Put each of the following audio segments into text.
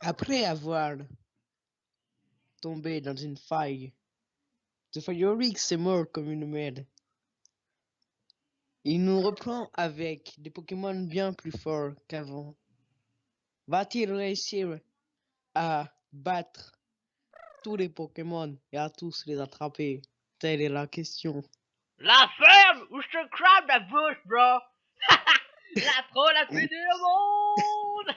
Après avoir tombé dans une faille, Zephyric est mort comme une merde. Il nous reprend avec des Pokémon bien plus forts qu'avant. Va-t-il réussir à battre tous les Pokémon et à tous les attraper? Telle est la question. La ferme où je te crame la bouche, bro. La troll la plus nulle au monde.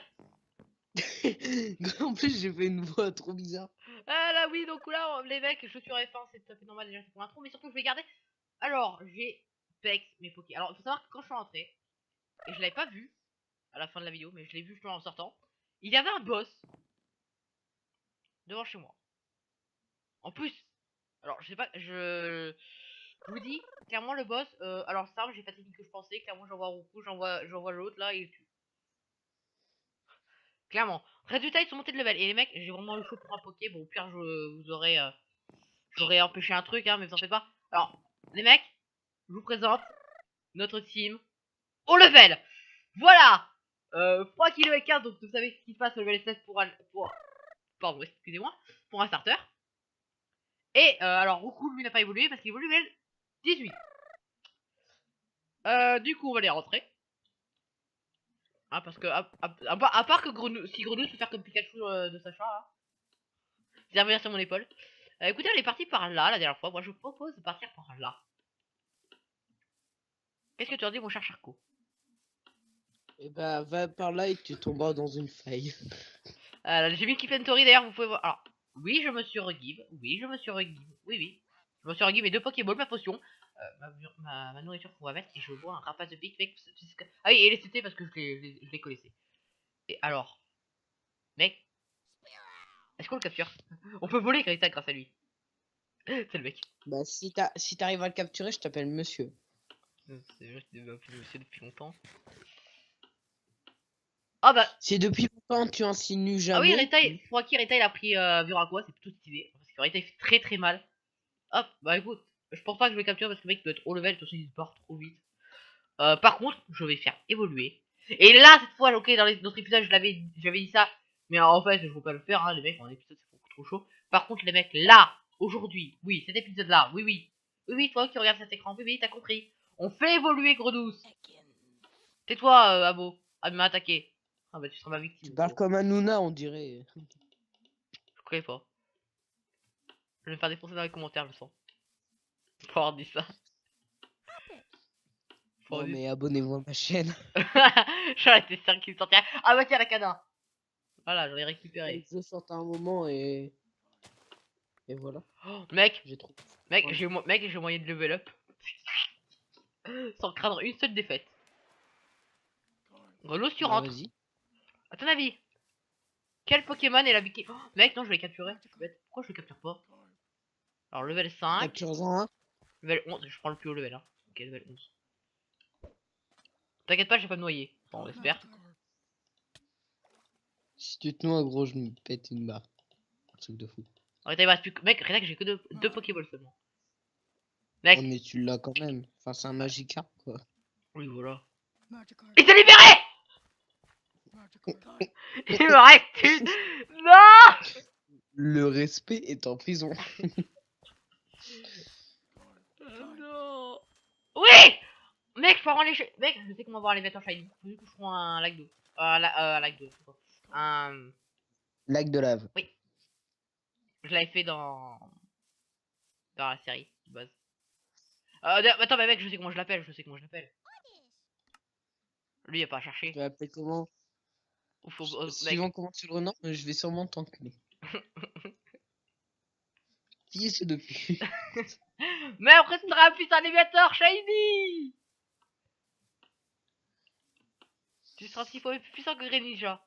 En plus, j'ai fait une voix trop bizarre. Ah là oui, donc là, les mecs, je suis F1, c'est tout à fait normal déjà, c'est pour l'intro, mais surtout je vais garder. Alors, j'ai Pex, mes Poké. Alors, il faut savoir que quand je suis rentré, et je l'avais pas vu à la fin de la vidéo, mais je l'ai vu justement en sortant, il y avait un boss devant chez moi. En plus, alors je sais pas, je vous dis, clairement le boss, alors ça, j'ai pas technique que je pensais, clairement j'envoie Roku, j'envoie l'autre là, et il tue. Clairement. Résultat, ils sont montés de level, et les mecs, j'ai vraiment eu chaud pour un Poké, bon au pire, vous aurez, j'aurais empêché un truc, hein, mais vous en faites pas. Alors, les mecs, je vous présente notre team au level. Voilà. 3 kg et 15, donc vous savez ce qui se passe au level 16 pardon, excusez-moi, pour un starter. Et alors, Roku, lui, n'a pas évolué parce qu'il évolue level 18. Du coup, on va les rentrer. Hein, parce que, à part que si Grenouille se faire comme Pikachu de Sacha, hein, c'est revenir sur mon épaule. Écoutez, on est parti par là la dernière fois. Moi, je vous propose de partir par là. Qu'est-ce que tu en dis, mon cher Charcot? Et bah, va par là et tu tomberas dans une faille. J'ai mis Keep Inventory d'ailleurs, vous pouvez voir. Alors, oui, je me suis regive. Oui, je me suis regive. Oui, oui. Je me suis regive mes 2 Pokéballs, ma potion, ma nourriture qu'on va mettre, et je vois un rapace de pique, mec. Ah oui, et les CT parce que je l'ai collé. Et alors, mec, est-ce qu'on le capture? On peut voler Greta grâce à lui. C'est le mec. Bah, si t'arrives à le capturer, je t'appelle monsieur. C'est juste monsieur depuis longtemps. Ah bah, Si depuis longtemps tu insinues ah oui, jamais. pour qui Reta il a pris Viragois, c'est plutôt stylé. Parce que Reta il fait très très mal. Hop, bah écoute, je pense pas que je vais capturer parce que le mec doit être haut level, de toute façon il se barre trop vite. Par contre, je vais faire évoluer. Et là, cette fois, ok, dans les autres épisodes, j'avais dit ça. Mais en fait, je veux pas le faire, hein, les mecs, en épisode, c'est beaucoup trop chaud. Par contre, les mecs, là, aujourd'hui, oui, cet épisode-là, oui, oui. Oui, oui, toi qui regardes cet écran, oui, oui, t'as compris. On fait évoluer Grenousse. Tais-toi, Abo, à m'attaquer. Ah bah, tu seras ma Tu victime, parles gros. comme Hanouna, on dirait. Je connais pas. Je vais me faire défoncer dans les commentaires, je le sens. Faut avoir dit ça. Faut Non, avoir dit mais abonnez-vous à ma chaîne. ça. J'en étais sûr qu'il me sortirait. Ah bah tiens, la canin. Voilà, j'en ai récupéré. Je sort un moment et voilà. Oh, mec, J'ai trop. mec, Ouais. j'ai moyen de level up. Sans craindre une seule défaite. Grelos, tu Bah rentres. vas-y. À ton avis, quel Pokémon est la biki? Oh, mec, non, je vais les capturer. Je suis bête. Pourquoi je le capture pas? Alors, level 5. Capture-en un. Level 11. Je prends le plus haut level. Hein. Ok, level 11. T'inquiète pas, je vais pas me noyer. Bon, on espère. Si tu te noies, gros, je me pète une barre. Un truc de fou. Arrête, il me reste plus que... Mec, rien que j'ai que deux Pokéballs seulement. Oh, Mec. mais tu l'as quand même. Enfin, c'est un Magikarp, quoi. Oui, voilà. Il s'est libéré. Il me reste une. Non. Le respect est en prison. Non. Oui. Mec, je peux avoir les... Mec, je sais comment avoir les mettre en shiny. Du coup, je prends un lac d'eau. Lac d'eau. Un... Lac de lave. Oui. Je l'avais fait dans la série de base. Attends, mais mec, je sais comment je l'appelle, Lui, il a pas à Tu chercher. vas appeler comment? Mec. Suivant comment tu le renommes, je vais sûrement t'enculer. Qui est ce depuis? Mais après, tu seras un putain d'émetteur, Shiny. Tu seras 6 fois plus puissant que Greninja.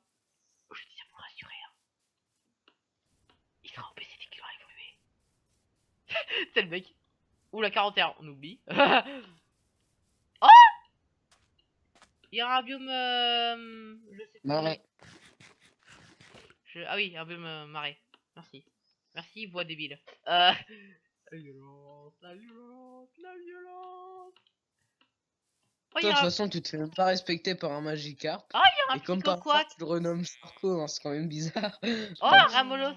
Je te dis ça pour rassurer. Hein. Il sera en PC dès qu'il aura évolué. C'est le mec. Ou la 41, on oublie. Oh. Il y a un biome... je sais plus. Marais. Ah oui, un biome marais. Merci. Merci, voix débile. La violence, la violence, la violence. Oh, il Toi, y de toute a un... façon, tu te fais même pas respecter par un Magikarp. Oh, il y a un Et comme par Psychoquack. hasard, tu le renommes Charco, hein, c'est quand même bizarre. Je Oh, un pense. Ramolos.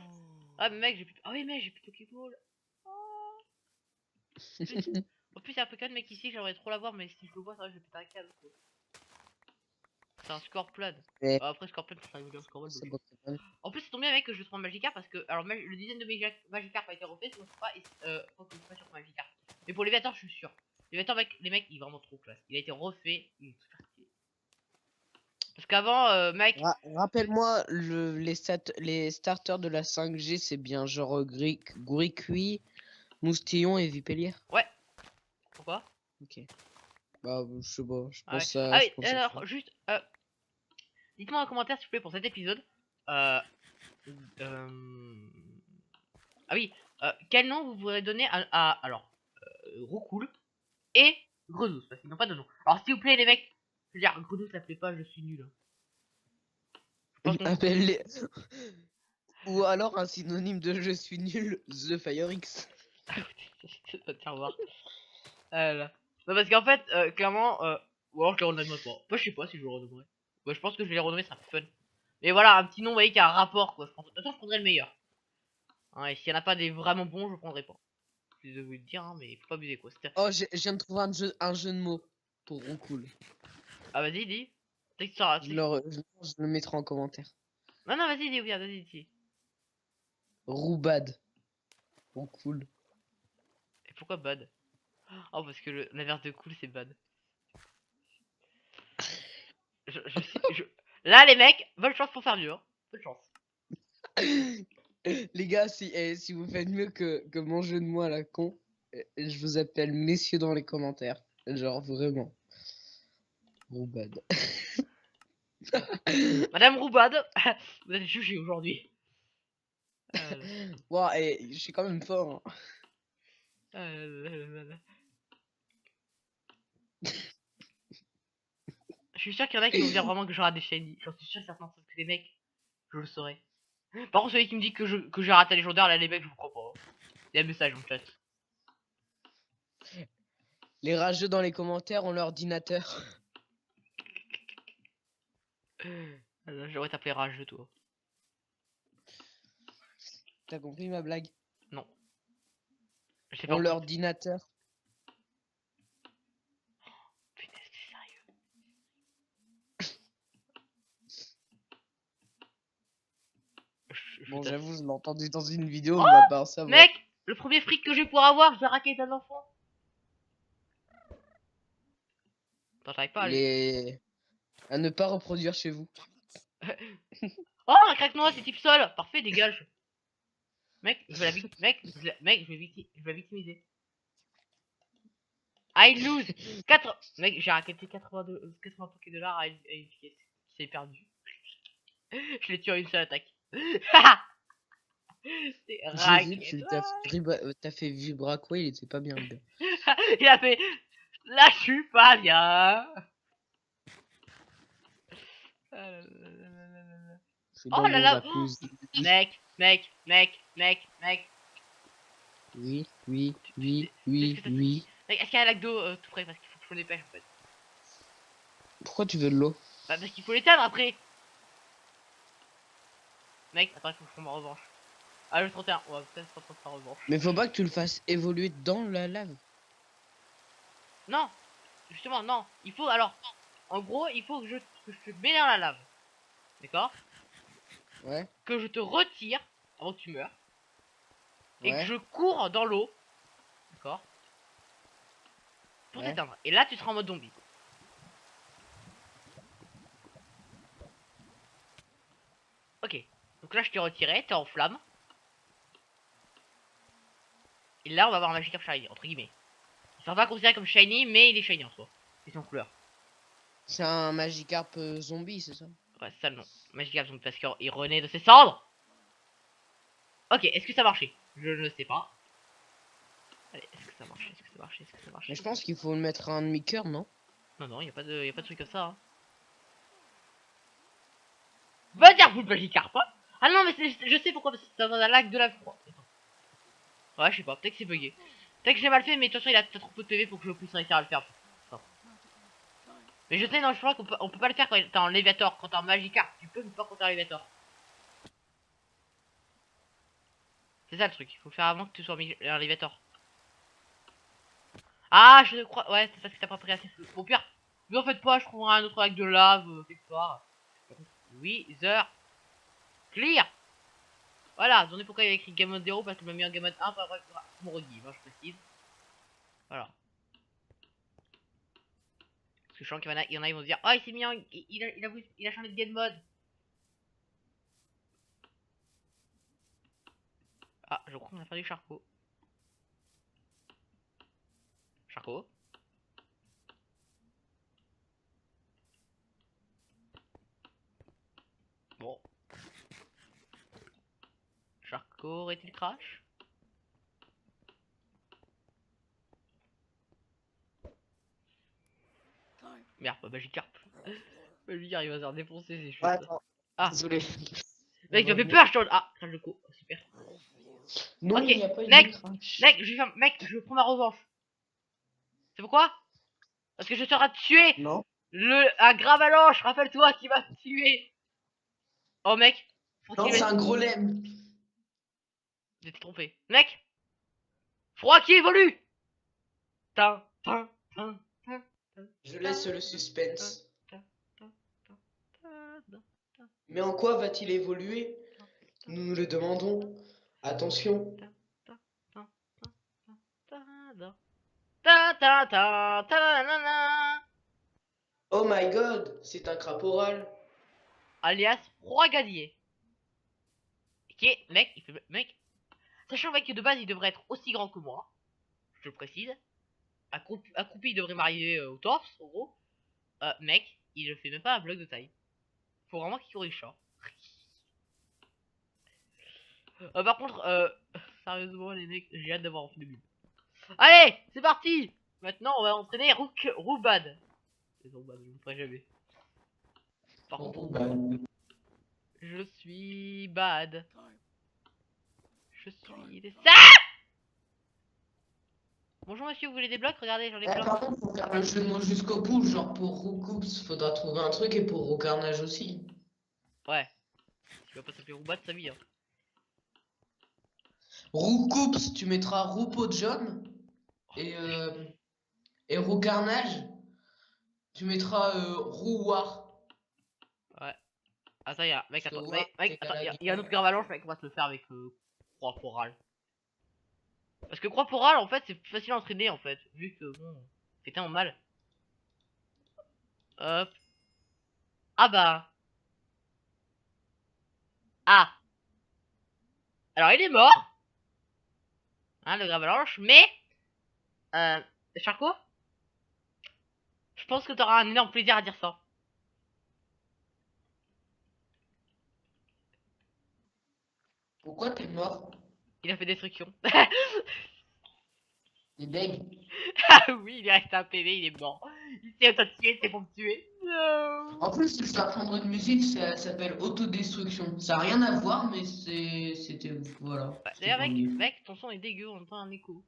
Ah, mais mec, j'ai plus... Ah oui, mec, j'ai plus Pokéball. Oh. En plus, il y a un Pokémon, mec, ici, j'aimerais trop l'avoir, mais si je le vois, ça va, je vais péter un câble, quoi. C'est un Scorpion. Mais Après, Scorpion, ça arrive bien, Scorpion. c'est Pokémon. En plus, c'est tombé, mec, que je prends Magikarp parce que. Alors, le design de Magikarp a été refait, sinon je sais pas. Et, faut que je fasse sur Magikarp. Mais pour Léviator, je suis sûr. Léviator, mec, les mecs, il est vraiment trop classe. Il a été refait, il est super stylé. Parce qu'avant, mec. Rappelle-moi, les starters de la 5G, c'est bien genre Gricui, Moustillon et Vipellier. Ouais. Pourquoi? Ok. Bah, je sais pas, je Ah ouais. pense à. Ah Je oui, pense à ça. alors, juste. Dites-moi en commentaire, s'il vous plaît, pour cet épisode. Euh. Ah oui. Quel nom vous voudrez donner alors. Roucoule et Grenousse, parce qu'ils n'ont pas de nom. Alors, s'il vous plaît, les mecs. Je veux dire, Grenousse, ça plaît pas, je suis nul. Je pense qu'on. Appelle-les. Ou alors un synonyme de je suis nul, The Fire X. Tiens voir. Là. Non, parce qu'en fait, clairement, ou alors je les renommerai pas. Moi, je sais pas si je le renommerai. Ouais, je pense que je vais les renommer, ça sera plus fun. Mais voilà, un petit nom, vous voyez, qui a un rapport, quoi. De toute façon, je prendrai le meilleur. Hein, et s'il y en a pas des vraiment bons, je prendrai pas. Je vais vous le dire, hein, mais faut pas abuser, quoi. Oh, je viens de trouver un jeu de mots pour Roucoule. Ah, vas-y, dis. Je le mettrai en commentaire. Non, non, vas-y, dis, regarde, vas-y, dis. Roubad. Roucoule. Et pourquoi bad? Oh, parce que l'inverse de cool, c'est bad. Là, les mecs, bonne chance pour faire mieux. Hein. Bonne chance. Les gars, si vous faites mieux que mon jeu de mots à la con, je vous appelle messieurs dans les commentaires. Genre vraiment. Roubad. Madame Roubade, vous êtes jugée aujourd'hui. Ouah, et je suis quand même fort. Hein. Je suis sûr qu'il y en a qui vont dire vraiment que j'aurai des shiny. J'en suis sûr certain, parce que les mecs, je le saurais. Par contre, celui qui me dit que j'ai raté les légendaire, là, les mecs, je vous crois pas. Il y a un message en chat. Les rageux dans les commentaires ont l'ordinateur. J'aurais tapé rageux, toi. T'as compris ma blague? Non. Je sais pas. On l'ordinateur. Putain, c'est sérieux. Bon, j'avoue, je l'ai entendu dans une vidéo, Oh, on va pas en savoir. Mec, le premier fric que je vais pouvoir avoir, je vais raquer un enfant. Attends, j'arrive pas à aller. À ne pas reproduire chez vous. Oh, un craque-noix, c'est type sol. Parfait, dégage. Mec, je vais je vais victimiser. I lose 4. Mec, j'ai raquetté 80 $, à une pièce. C'est perdu. Je l'ai tué en une seule attaque. C'est J'ai vu, raquette. t'as fait vibra quoi, il était pas bien le gars. Il a fait. Là, je suis pas bien. Oh là là. Mec. Oui. Mec, est-ce qu'il y a un lac d'eau tout près? Parce qu'il faut que je me dépêche en fait. Pourquoi tu veux de l'eau? Bah, parce qu'il faut l'éteindre après. Mec, attends, il faut que je prenne ma revanche. Ah, le 31, on va peut-être pas prendre sa revanche. Mais faut pas que tu le fasses évoluer dans la lave. Non, justement, non. Il faut alors. En gros, il faut que je te mets dans la lave. D'accord? Ouais. Que je te retire avant que tu meurs. Et que Ouais. je cours dans l'eau. D'accord? Pour t'éteindre. Et là, tu seras en mode zombie. Ok. Donc là, je t'ai retiré, t'es en flamme. Et là, on va avoir un Magikarp shiny, entre guillemets. Il sera pas considéré comme shiny, mais il est shiny en soi. C'est son couleur. C'est un Magikarp zombie, c'est ça? Ouais, c'est ça le nom. Magikarp zombie parce qu'il renaît de ses cendres. Ok, est-ce que ça marchait? Je ne sais pas. Allez, est-ce que ça marche? Mais je pense qu'il faut le mettre à un demi-cœur, non? Non, y a pas de truc comme ça. Hein. Va dire vous le Magikarp, hein. Ah non, mais je sais pourquoi, parce que c'est dans un lac de la froid. Ouais, je sais pas, peut-être que c'est bugué. Peut-être que j'ai mal fait, mais de toute façon, il a trop peu de PV pour que je puisse réussir à le faire. Mais je sais, non, je crois on peut pas le faire quand t'es en Léviator. Quand t'es en Magikarp, tu peux, mais pas quand t'es en Léviator. C'est ça le truc, il faut le faire avant que tu sois en Léviator. Ah, je crois. Ouais, c'est parce que t'as pas pris assez feu. Bon, pire, mais en fait pas, je trouverai un autre lac de lave quelque part. Wither Clear. Voilà, j'en ai pourquoi il y a écrit Game Mode 0 parce que m'a mis en Game Mode 1 par rapport à mon regive, hein, je précise. Voilà. Parce que je sens qu'il y en a, ils vont se dire, oh, il s'est mis en. Il a changé de Game Mode. Ah, je crois qu'on a perdu Charcot. Charcot. Bon. Charcot aurait-il crash? Merde, pas Magikarp. Magikarp, il va se faire défoncer, c'est chutes. Ouais, attends. Ah, Désolé. mec, tu m'as fait peur, je Ah, crash de co. Oh, super. Non, Ok, il n'y a pas eu de mec, crash. mec, je prends ma revanche. C'est pourquoi? Parce que je serai tué. Non. Un Gravalanche, rappelle-toi, qui va te tuer. Oh, mec, faut Non, qu'il c'est un gros lemme. J'ai trompé. Mec, froid qui évolue. Tin, tin, tin, tin, tin, Je laisse le suspense. tin, tin, tin, tin, tin, tin, Mais en quoi va-t-il évoluer? Nous nous le demandons. Attention. tin, tin, tin, tin, tin, tin. Ta ta ta ta na na na. Oh my god, c'est un craporal. Alias Froid-Gadier. Qui est, mec, il fait, mec, sachant mec que de base il devrait être aussi grand que moi, je le précise. Accroupi il devrait m'arriver au torse, en gros. Mec, il ne fait même pas un bloc de taille. Faut vraiment qu'il corrige ça. Par contre, sérieusement les mecs, j'ai hâte d'avoir un film. Allez, c'est parti. Maintenant on va entraîner Roubad. C'est Roubad, je ne le ferai jamais. Par contre, je suis bad. Je suis des... Bonjour monsieur, vous voulez des blocs? Regardez, j'en ai plein. Par contre, faut faire le jeu de mots jusqu'au bout. Genre pour Roucoups, faudra trouver un truc et pour Roucarnage aussi. Ouais. Tu vas pas s'appeler Roubat de sa vie, hein. Roucoups, tu mettras Roupeau de jaune. Et Roucarnage, tu mettras Rouar. Ouais. Attends, y'a... Mec, Parce que attends. War, Mec, c'est attends, égal à y a un autre guerre. Gravalanche, mec, on va se le faire avec Croix Porale. Parce que Croix Porale, en fait, c'est plus facile à entraîner, en fait. Vu que, bon, c'est tellement mal. Hop. Ah bah. Ah. Alors, il est mort. Hein, le Gravalanche, mais... Charcot, je pense que t'auras un énorme plaisir à dire ça. Pourquoi t'es mort? Il a fait destruction. T'es deg. Ah oui, il est resté un PV, il est mort. Il s'est auto-tué, c'est pour me tuer. Non. En plus, je vais apprendre une musique, ça s'appelle Autodestruction. Ça n'a rien à voir, mais c'était. Voilà. Ouais, C'était d'ailleurs, pour le dire. mec, ton son est dégueu, on entend un écho.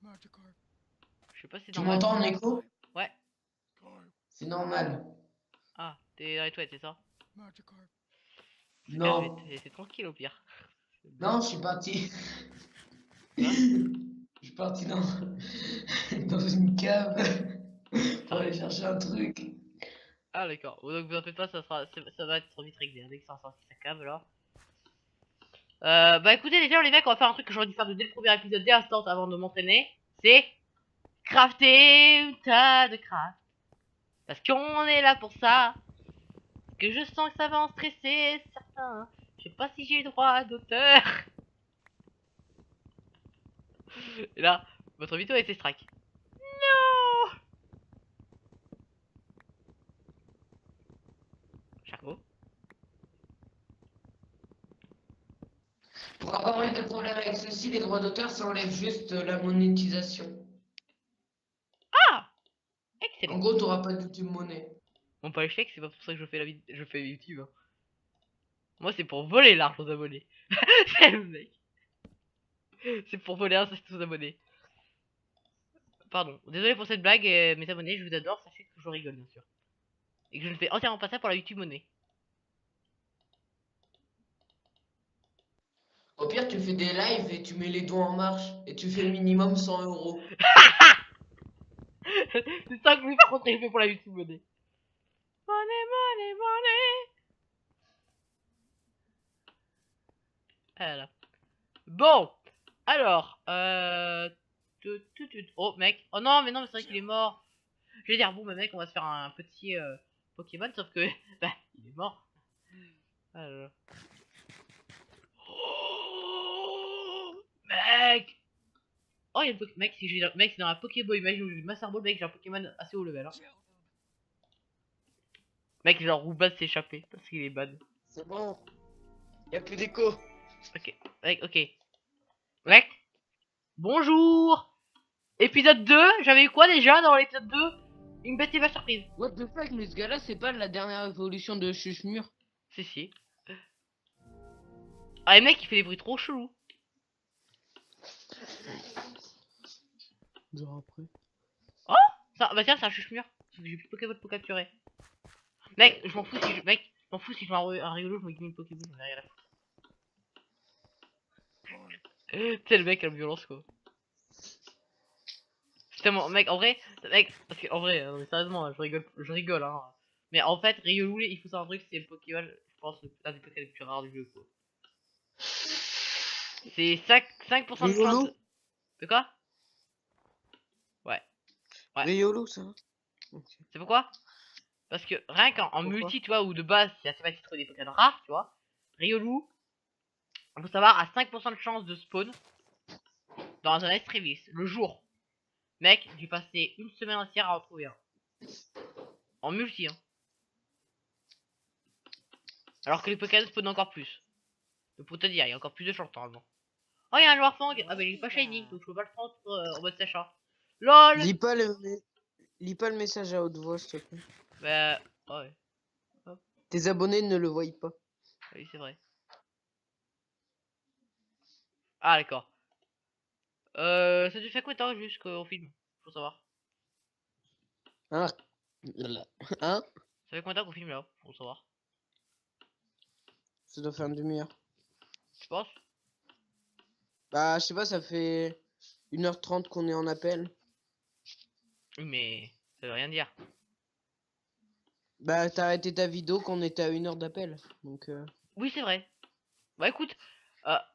Je sais pas si c'est Tu normal. m'entends en écho? Ouais. C'est normal. Ah, t'es dans les toilettes, c'est ça? Je vais Non. te laisser tranquille au pire. Non, je suis parti. Quoi? Je suis parti dans, dans une cave pour Ah, aller chercher un truc. ah, d'accord. Bon, donc vous en faites pas, ça va être vite réglé. Hein, dès que ça sorti sa cave là. Bah écoutez les mecs, on va faire un truc que j'aurais dû faire dès le premier épisode, dès l'instant avant de m'entraîner. C'est crafter un tas de craft. Parce qu'on est là pour ça. Que je sens que ça va en stresser certains. Je sais pas si j'ai le droit d'auteur. Et là, votre vidéo a été strike. Non. Charcot. Pour avoir eu des problèmes avec ceci, les droits d'auteur, ça enlève juste la monétisation. Ah, En excellent. gros, t'auras pas de YouTube monnaie. Bon, pas l'échec, c'est pas pour ça que je fais YouTube. Hein. Moi, c'est pour voler l'argent aux abonnés. C'est le mec. C'est pour voler un aux abonnés. Pardon. Désolé pour cette blague, mes abonnés, je vous adore, sachez que je rigole bien sûr. Et que je ne fais entièrement pas ça pour la YouTube monnaie. Au pire, tu fais des lives et tu mets les doigts en marche et tu fais minimum 100 euros. C'est ça que je vais par contre, je fais pour la YouTube monnaie. Money, money, money. Voilà. Bon, alors, oh mec, oh non, mais non, mais c'est vrai qu'il est mort. Je vais dire, bon, bah, mec, on va se faire un petit Pokémon, sauf que, bah, il est mort. Alors. Oh, mec! Oh, il y a le mec, si j'ai mec, c'est dans la Pokéball, imagine où j'ai le Master Ball, mec, j'ai un Pokémon assez haut level. Hein. Mec, genre, Roubat s'est échappé parce qu'il est bad. C'est bon. Y'a plus d'écho. Ok, mec, ok. Mec, bonjour! Épisode 2, j'avais eu quoi déjà dans l'épisode 2? Une bête et vache surprise. What the fuck, mais ce gars-là, c'est pas la dernière évolution de Chuchemur. Si. Ah, le mec, il fait des bruits trop chelous. Genre après. Ça, bah tiens, c'est un chuche-mur. J'ai plus de Pokéball pour capturer. Mec, je m'en fous si je... Mec, je m'en fous si je vois un rigolo, je me gagne une Pokéball, j'en ai rien à foutre. Tu sais, le mec a la violence, quoi. C'est tellement... Mec, en vrai... Mec, parce que, en vrai, mais sérieusement, je rigole, hein. Mais en fait, Riolu, il faut savoir un truc, c'est le Pokéball, je pense, l'un des Pokémon les plus rares du jeu, quoi. C'est 5% de chance... De quoi? Ouais. Riolu, ça. Okay. C'est pourquoi? Parce que rien qu'en multi, tu vois, ou de base, c'est assez facile de trouver des Pokémon rares, tu vois. Riolu, il faut savoir, à 5% de chance de spawn dans un Estrevis, le jour. Mec, j'ai passé une semaine entière à en trouver un. En multi, hein. Alors que les Pokémon spawnent encore plus. Donc pour te dire, il y a encore plus de chance normalement. Oh, il y a un joueur Fang. Ah bah il est pas shiny, donc je peux pas le prendre en mode Sacha. LOL. Lis pas le message à haute voix, s'il te plaît. Bah, ouais. Hop. Tes abonnés ne le voient pas. Oui, c'est vrai. Ah, d'accord. Ça te fait quoi de temps jusqu'au film? Faut savoir. Hein? Hein? Ça fait combien de temps qu'on filme là? Faut savoir. Ça doit faire une demi-heure. Tu penses? Bah, je sais pas, ça fait 1h30 qu'on est en appel. Oui, mais ça veut rien dire. Bah, t'as arrêté ta vidéo qu'on était à 1 heure d'appel. Donc, Oui, c'est vrai. Bah écoute,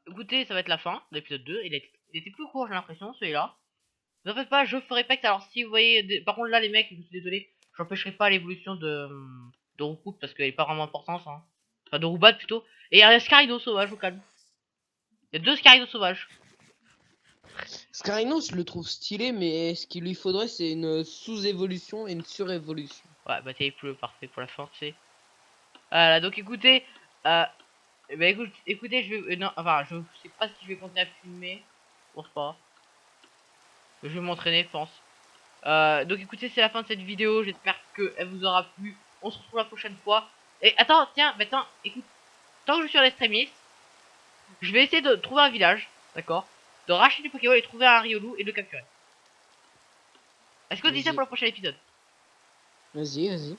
écoutez, ça va être la fin de l'épisode 2. Il était plus court, j'ai l'impression, celui-là. Ne faites pas, je ferai pas que. Alors, si vous voyez. Par contre, là, les mecs, je suis désolé, j'empêcherai pas l'évolution de Roukout parce qu'elle est pas vraiment importante. Hein. Enfin, de Roubat plutôt. Et il y a un Scarino sauvage au calme. Il y a 2 Scarino sauvages. Scarino, je le trouve stylé, mais ce qu'il lui faudrait, c'est une sous-évolution et une sur-évolution. Ouais, bah, t'es plus parfait pour la fin, tu sais. Voilà, donc écoutez. Bah, écoutez, je vais. Non, enfin, je sais pas si je vais continuer à filmer. Je pense pas. Je vais m'entraîner, je pense. Donc écoutez, c'est la fin de cette vidéo. J'espère qu'elle vous aura plu. On se retrouve la prochaine fois. Et attends, tiens, maintenant, écoute. Tant que je suis à l'extrémiste, je vais essayer de trouver un village, d'accord, de racheter du Pokéball et trouver un Riolu et de le capturer. Est-ce qu'on dit ça pour le prochain épisode? Vas-y.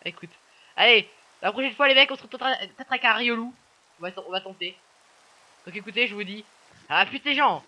Écoute. Allez, la prochaine fois, les mecs, on se retrouve peut-être avec un Riolu. On va tenter. Donc écoutez, je vous dis, à plus les gens.